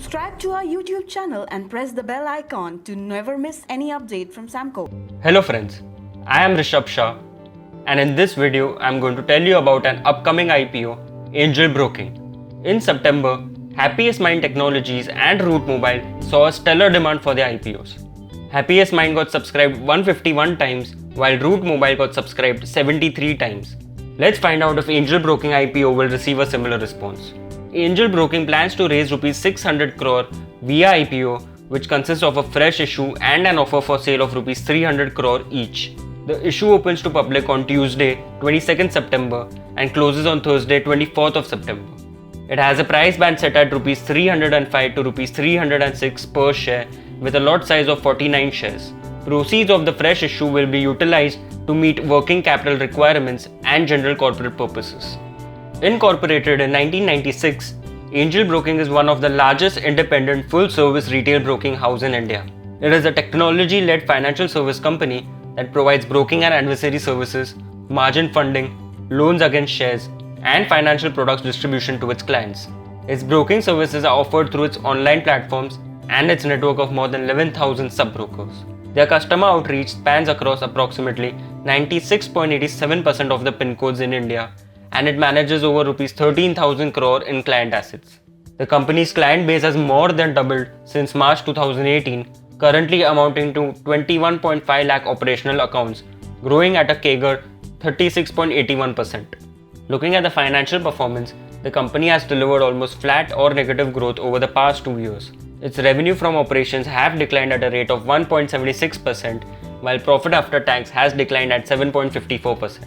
Subscribe to our YouTube channel and press the bell icon to never miss any update from Samco. Hello friends, I am Rishabh Shah, and in this video I am going to tell you about an upcoming IPO, Angel Broking. In September, Happiest Mind Technologies and Root Mobile saw a stellar demand for their IPOs. Happiest Mind got subscribed 151 times while Root Mobile got subscribed 73 times. Let's find out if Angel Broking IPO will receive a similar response. Angel Broking plans to raise Rs 600 crore via IPO, which consists of a fresh issue and an offer for sale of Rs 300 crore each. The issue opens to public on Tuesday, 22nd September and closes on Thursday, 24th of September. It has a price band set at Rs 305 to Rs 306 per share with a lot size of 49 shares. Proceeds of the fresh issue will be utilized to meet working capital requirements and general corporate purposes. Incorporated in 1996, Angel Broking is one of the largest independent full-service retail broking house in India. It is a technology-led financial service company that provides broking and advisory services, margin funding, loans against shares, and financial products distribution to its clients. Its broking services are offered through its online platforms and its network of more than 11,000 sub-brokers. Their customer outreach spans across approximately 96.87% of the PIN codes in India, and it manages over Rs 13,000 crore in client assets. The company's client base has more than doubled since March 2018, currently amounting to 21.5 lakh operational accounts, growing at a CAGR 36.81%. Looking at the financial performance, the company has delivered almost flat or negative growth over the past 2 years. Its revenue from operations have declined at a rate of 1.76%, while profit after tax has declined at 7.54%.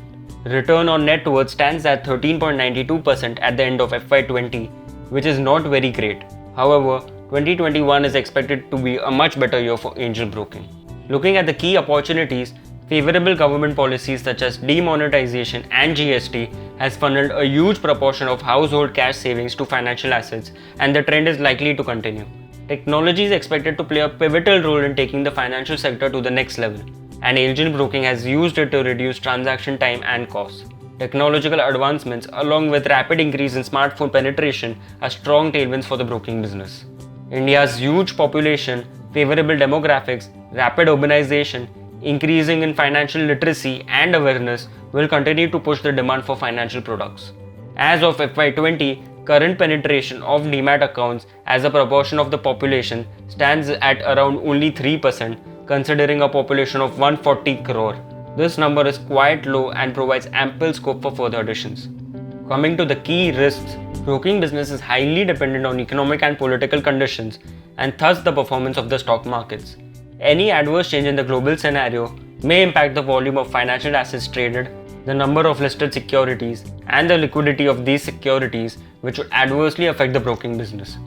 Return on net worth stands at 13.92% at the end of FY20, which is not very great. However, 2021 is expected to be a much better year for Angel Broking. Looking at the key opportunities, favorable government policies such as demonetization and GST has funneled a huge proportion of household cash savings to financial assets, and the trend is likely to continue. Technology is expected to play a pivotal role in taking the financial sector to the next level, and Angel Broking has used it to reduce transaction time and costs. Technological advancements along with rapid increase in smartphone penetration are strong tailwinds for the broking business. India's huge population, favorable demographics, rapid urbanization, increasing in financial literacy and awareness will continue to push the demand for financial products. As of FY20, current penetration of Demat accounts as a proportion of the population stands at around only 3%, considering a population of 140 crore. This number is quite low and provides ample scope for further additions. Coming to the key risks, broking business is highly dependent on economic and political conditions and thus the performance of the stock markets. Any adverse change in the global scenario may impact the volume of financial assets traded, the number of listed securities, and the liquidity of these securities, which would adversely affect the broking business.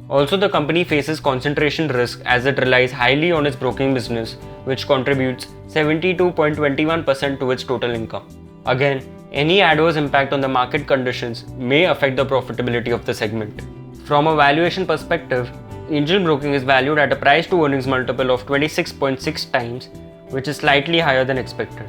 Also, the company faces concentration risk as it relies highly on its broking business, which contributes 72.21% to its total income. Again, any adverse impact on the market conditions may affect the profitability of the segment. From a valuation perspective, Angel Broking is valued at a price to earnings multiple of 26.6 times, which is slightly higher than expected.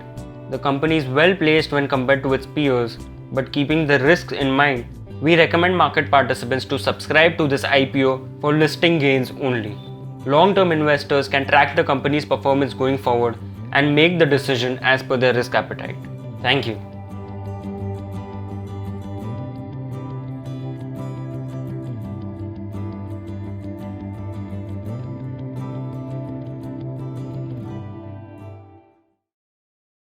The company is well placed when compared to its peers, but keeping the risks in mind, we recommend market participants to subscribe to this IPO for listing gains only. Long-term investors can track the company's performance going forward and make the decision as per their risk appetite. Thank you.